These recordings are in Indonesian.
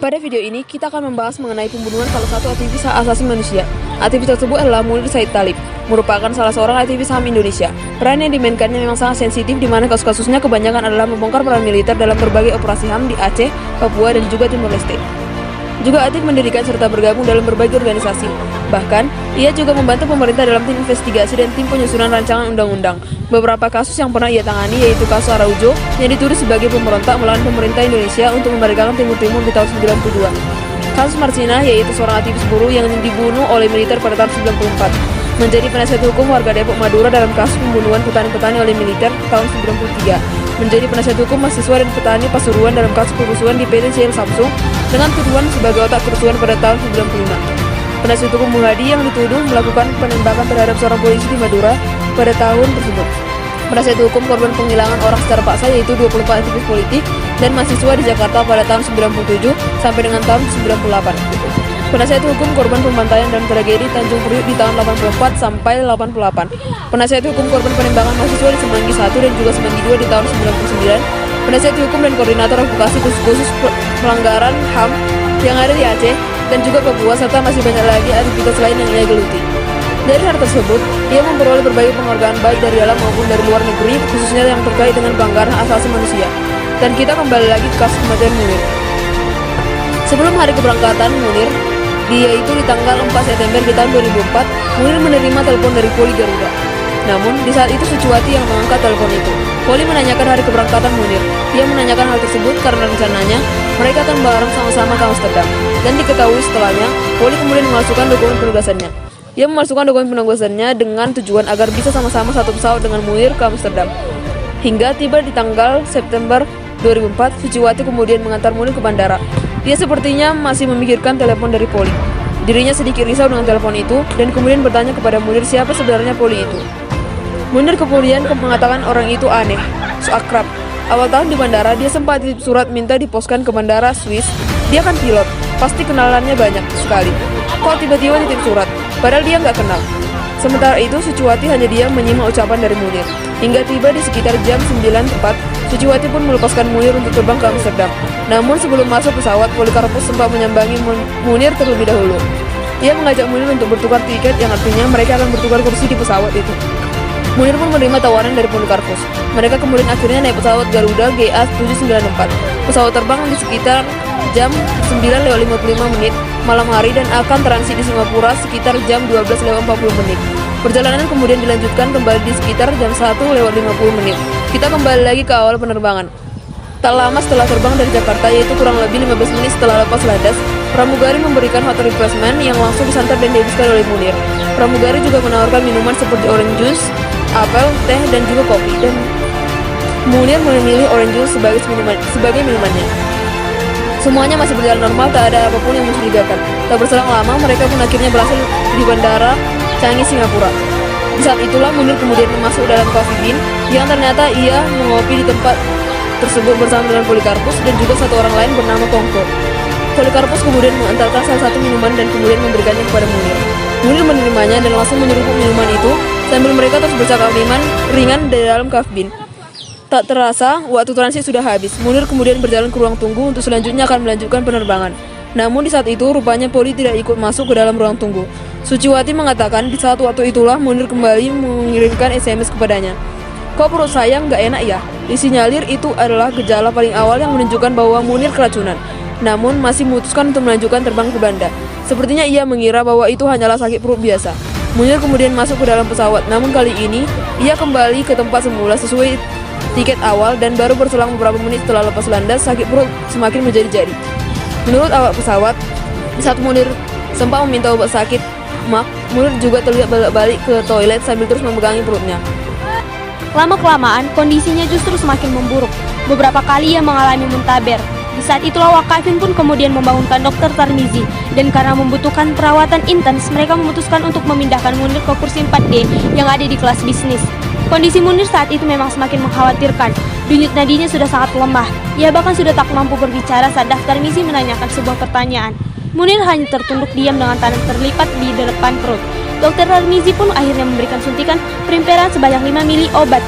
Pada video ini, kita akan membahas mengenai pembunuhan salah satu aktivis hak asasi manusia. Aktivis tersebut adalah Munir Said Talib, merupakan salah seorang aktivis HAM Indonesia. Peran yang dimainkannya memang sangat sensitif, di mana kasus-kasusnya kebanyakan adalah membongkar peran militer dalam berbagai operasi HAM di Aceh, Papua, dan juga Timor Leste. Juga aktif mendirikan serta bergabung dalam berbagai organisasi. Bahkan, ia juga membantu pemerintah dalam tim investigasi dan tim penyusunan rancangan undang-undang. Beberapa kasus yang pernah ia tangani yaitu kasus Araujo yang dituduh sebagai pemberontak melawan pemerintah Indonesia untuk memerdekakan Timur Timur di tahun 92. Kasus Marsina yaitu seorang aktivis buruh yang dibunuh oleh militer pada tahun 94. Menjadi penasihat hukum warga Depok Madura dalam kasus pembunuhan petani-petani oleh militer tahun 93. Menjadi penasihat hukum mahasiswa dan petani Pasuruan dalam kasus kerusuhan di PT CL Samsung dengan tuduhan sebagai otak kerusuhan pada tahun 95. Penasihat hukum Muhadi yang dituduh melakukan penembakan terhadap seorang polisi di Madura pada tahun tersebut. Penasihat hukum korban penghilangan orang secara paksa yaitu 24 aktivis politik dan mahasiswa di Jakarta pada tahun 97 sampai dengan tahun 98. Penasihat hukum korban pembantaian dan tragedi Tanjung Priuk di tahun 84 sampai 88. Penasihat hukum korban penembakan mahasiswa di Semanggi 1 dan juga Semanggi 2 di tahun 99. Penasihat hukum dan koordinator advokasi khusus pelanggaran HAM yang ada di Aceh dan juga Papua, serta masih banyak lagi aktivitas lain yang ia geluti. Dari hal tersebut, ia memperoleh berbagai penghargaan baik dari dalam maupun dari luar negeri, khususnya yang terkait dengan pelanggaran hak asasi manusia. Dan kita kembali lagi ke kasus kematian Munir. Sebelum hari keberangkatan Munir, yaitu di tanggal 4 September di tahun 2004, Munir menerima telepon dari Poli Garuda. Namun, di saat itu Suciwati yang mengangkat telepon itu. Poli menanyakan hari keberangkatan Munir. Ia menanyakan hal tersebut karena rencananya mereka akan bareng sama-sama ke Amsterdam. Dan diketahui setelahnya, Poli kemudian memasukkan dokumen penugasannya. Ia memasukkan dokumen penugasannya dengan tujuan agar bisa sama-sama satu pesawat dengan Munir ke Amsterdam. Hingga tiba di tanggal September 2004, Suciwati kemudian mengantar Munir ke bandara. Dia sepertinya masih memikirkan telepon dari Poli. Dirinya sedikit risau dengan telepon itu dan kemudian bertanya kepada Munir siapa sebenarnya Poli itu. Munir kemudian mengatakan orang itu aneh, so akrab. Awal tahun di bandara, dia sempat titip surat minta diposkan ke bandara Swiss. Dia kan pilot, pasti kenalannya banyak sekali. Kok tiba-tiba titip surat? Padahal dia nggak kenal. Sementara itu, Suciwati hanya diam menyimak ucapan dari Munir. Hingga tiba di sekitar jam 9 tepat, Suciwati pun melepaskan Munir untuk terbang ke Amsterdam. Namun sebelum masuk pesawat, Polikarpus sempat menyambangi Munir terlebih dahulu. Ia mengajak Munir untuk bertukar tiket yang artinya mereka akan bertukar kursi di pesawat itu. Munir pun menerima tawaran dari Polikarpus. Mereka kemudian akhirnya naik pesawat Garuda GA794. Pesawat terbang di sekitar jam 9:55 malam hari dan akan transit di Singapura sekitar jam 12:40. Perjalanan kemudian dilanjutkan kembali di sekitar jam 1:50. Kita kembali lagi ke awal penerbangan. Tak lama setelah terbang dari Jakarta, yaitu kurang lebih 15 menit setelah lepas landas, pramugari memberikan hot refreshment yang langsung disantap dan dihabiskan oleh Munir. Pramugari juga menawarkan minuman seperti orange juice, apel, teh, dan juga kopi. Dan Munir memilih orange juice sebagai minumannya. Semuanya masih berjalan normal, tak ada apapun yang mencurigakan. Tak berselang lama, mereka pun akhirnya berhasil di bandara Changi, Singapura. Di saat itulah Munir kemudian masuk dalam coffee bean yang ternyata ia mengopi di tempat tersebut bersama dengan Polikarpus dan juga satu orang lain bernama Kongko. Polikarpus kemudian mengantarkan salah satu minuman dan kemudian memberikannya kepada Munir. Munir menerimanya dan langsung menyeruput minuman itu sambil mereka terus bercakap ringan di dalam coffee bean. Tak terasa, waktu transit sudah habis. Munir kemudian berjalan ke ruang tunggu untuk selanjutnya akan melanjutkan penerbangan. Namun di saat itu, rupanya Poli tidak ikut masuk ke dalam ruang tunggu. Suciwati mengatakan di saat waktu itulah Munir kembali mengirimkan SMS kepadanya. Kok perut saya nggak enak ya? Disinyalir itu adalah gejala paling awal yang menunjukkan bahwa Munir keracunan. Namun masih memutuskan untuk melanjutkan terbang ke Banda. Sepertinya ia mengira bahwa itu hanyalah sakit perut biasa. Munir kemudian masuk ke dalam pesawat. Namun kali ini, ia kembali ke tempat semula sesuai tiket awal dan baru berselang beberapa menit setelah lepas landas, sakit perut semakin menjadi-jadi. Menurut awak pesawat, di saat Munir sempat meminta obat sakit mak, Munir juga terlihat balik ke toilet sambil terus memegangi perutnya. Lama-kelamaan, kondisinya justru semakin memburuk. Beberapa kali ia mengalami muntaber. Di saat itulah Wakafin pun kemudian membangunkan Dr. Tarmizi. Dan karena membutuhkan perawatan intens, mereka memutuskan untuk memindahkan Munir ke kursi 4D yang ada di kelas bisnis. Kondisi Munir saat itu memang semakin mengkhawatirkan. Denyut nadinya sudah sangat lemah. Ia bahkan sudah tak mampu berbicara saat Dr. Tarmizi menanyakan sebuah pertanyaan. Munir hanya tertunduk diam dengan tangan terlipat di depan perut. Dr. Tarmizi pun akhirnya memberikan suntikan perimperan sebanyak 5 mili obat.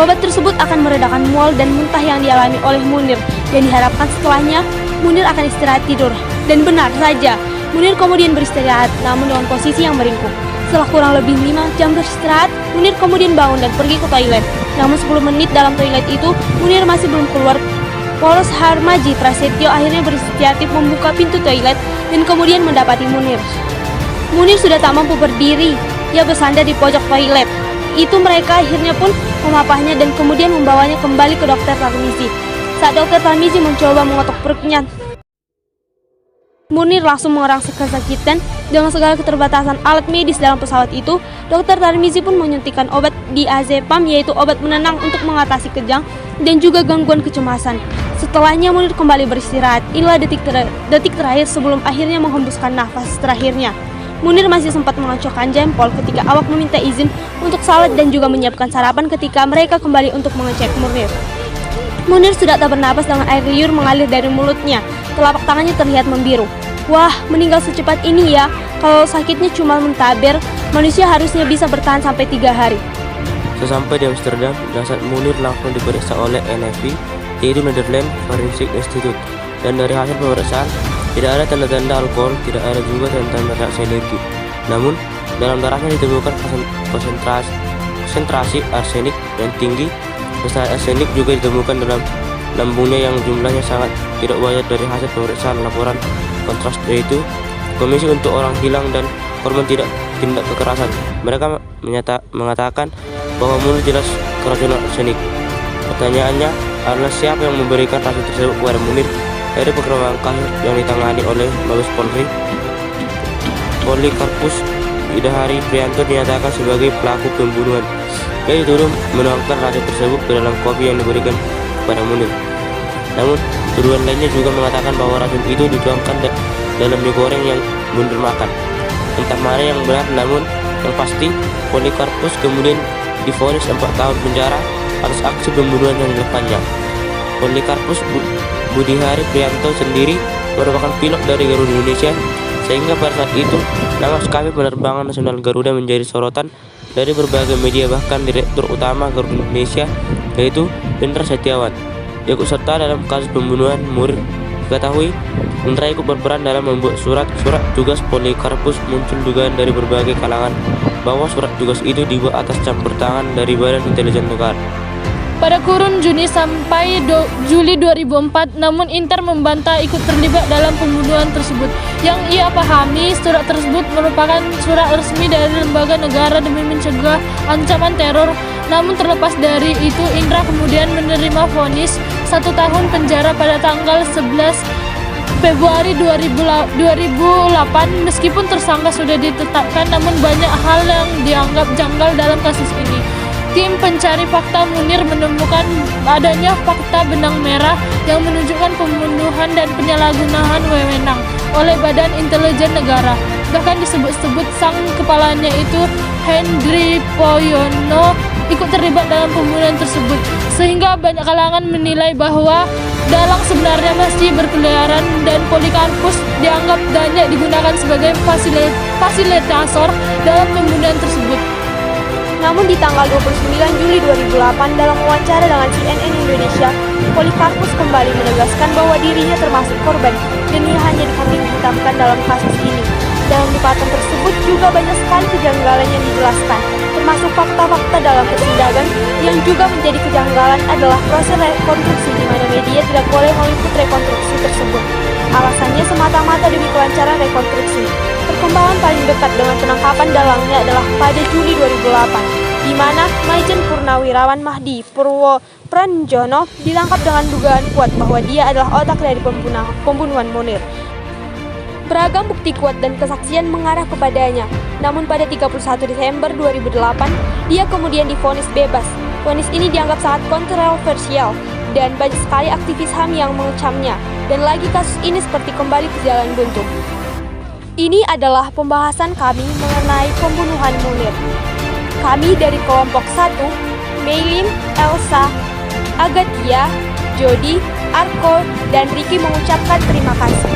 Obat tersebut akan meredakan mual dan muntah yang dialami oleh Munir, dan diharapkan setelahnya Munir akan istirahat tidur. Dan benar saja, Munir kemudian beristirahat, namun dengan posisi yang meringkuk. Setelah kurang lebih 5 jam beristirahat, Munir kemudian bangun dan pergi ke toilet. Namun 10 menit dalam toilet itu, Munir masih belum keluar. Polos Harmaji Prasetyo akhirnya berinisiatif membuka pintu toilet dan kemudian mendapati Munir. Munir sudah tak mampu berdiri, ia bersandar di pojok toilet. Itu mereka akhirnya pun memapahnya dan kemudian membawanya kembali ke dokter Tarmizi. Saat dokter Tarmizi mencoba mengotok perutnya, Munir langsung merangsek kesakitan. Dengan segala keterbatasan alat medis dalam pesawat itu, dokter Tarmizi pun menyuntikkan obat diazepam, yaitu obat menenang untuk mengatasi kejang dan juga gangguan kecemasan. Setelahnya Munir kembali beristirahat. Inilah detik terakhir sebelum akhirnya menghembuskan nafas terakhirnya. Munir masih sempat mengacungkan jempol ketika awak meminta izin untuk salat dan juga menyiapkan sarapan ketika mereka kembali untuk mengecek Munir. Munir sudah tak bernapas dengan air liur mengalir dari mulutnya. Telapak tangannya terlihat membiru. Wah, meninggal secepat ini ya. Kalau sakitnya cuma mentaber, manusia harusnya bisa bertahan sampai 3 hari. Sesampai di Amsterdam, jasad Munir langsung diperiksa oleh NFI, yaitu Netherlands Forensic Institute. Dan dari hasil pemeriksaan, tidak ada tanda-tanda alkohol, tidak ada juga tanda-tanda reaksi alergi. Namun, dalam darahnya ditemukan konsentrasi arsenik yang tinggi. Besar arsenik juga ditemukan dalam lambungnya yang jumlahnya sangat tidak wajar dari hasil pemeriksaan laporan kontras, yaitu Komisi untuk Orang Hilang dan Korban Tindak Kekerasan. Mereka mengatakan bahwa Munir jelas keracunan arsenik. Pertanyaannya adalah siapa yang memberikan racun tersebut kepada Munir? Dari perkembangan kasus yang ditangani oleh Mabes Polri, Polikarpus Idahari Prianto dinyatakan sebagai pelaku pembunuhan. Dia dituduh menuangkan racun tersebut ke dalam kopi yang diberikan kepada Munir. Namun, tuduhan lainnya juga mengatakan bahwa racun itu dituangkan dalam mie goreng yang Munir makan. Entah mana yang benar, namun yang pasti Polikarpus kemudian divonis 4 tahun penjara atas aksi pembunuhan yang dilakukannya. Polikarpus Budihari Prianto sendiri merupakan pilot dari Garuda Indonesia, sehingga pada saat itu nama SKP penerbangan nasional Garuda menjadi sorotan dari berbagai media, bahkan Direktur Utama Garuda Indonesia yaitu Hendra Setiawan ikut serta dalam kasus pembunuhan Munir. Diketahui Hendra ikut berperan dalam membuat surat tugas Polikarpus. Muncul dugaan dari berbagai kalangan bahwa surat tugas itu dibuat atas campur tangan dari Badan Intelijen Negara. Pada kurun Juni sampai Juli 2004, namun Inter membantah ikut terlibat dalam pembunuhan tersebut. Yang ia pahami, surat tersebut merupakan surat resmi dari lembaga negara demi mencegah ancaman teror. Namun terlepas dari itu, Indra kemudian menerima vonis 1 tahun penjara pada tanggal 11 Februari 2008. Meskipun tersangka sudah ditetapkan, namun banyak hal yang dianggap janggal dalam kasus ini. Tim pencari fakta Munir menemukan adanya fakta benang merah yang menunjukkan pembunuhan dan penyalahgunaan wewenang oleh Badan Intelijen Negara. Bahkan disebut-sebut sang kepalanya itu Hendri Poyono ikut terlibat dalam pembunuhan tersebut, sehingga banyak kalangan menilai bahwa dalang sebenarnya masih berkeliaran dan Polikarpus dianggap banyak digunakan sebagai fasilitator dalam pembunuhan tersebut. Namun di tanggal 29 Juli 2008 dalam wawancara dengan CNN Indonesia, Polikarpus kembali menegaskan bahwa dirinya termasuk korban dan ia hanya dikambing hitamkan dalam kasus ini. Dalam lipatan tersebut juga banyak sekali kejanggalan yang dijelaskan, termasuk fakta-fakta dalam persidangan. Yang juga menjadi kejanggalan adalah proses rekonstruksi di mana media tidak boleh meliput rekonstruksi tersebut. Alasannya semata-mata demi kelancaran rekonstruksi. Perkembangan paling dekat dengan penangkapan dalangnya adalah pada Juli 2008, di mana Maijen Purnawirawan Mahdi Purwo Pranjono ditangkap dengan dugaan kuat bahwa dia adalah otak dari pembunuhan Munir. Beragam bukti kuat dan kesaksian mengarah kepadanya. Namun pada 31 Desember 2008, dia kemudian divonis bebas. Vonis ini dianggap sangat kontroversial dan banyak sekali aktivis HAM yang mengecamnya. Dan lagi kasus ini seperti kembali ke jalan buntu. Ini adalah pembahasan kami mengenai pembunuhan Munir. Kami dari kelompok 1, Meilin, Elsa, Agatia, Jody, Arko, dan Ricky mengucapkan terima kasih.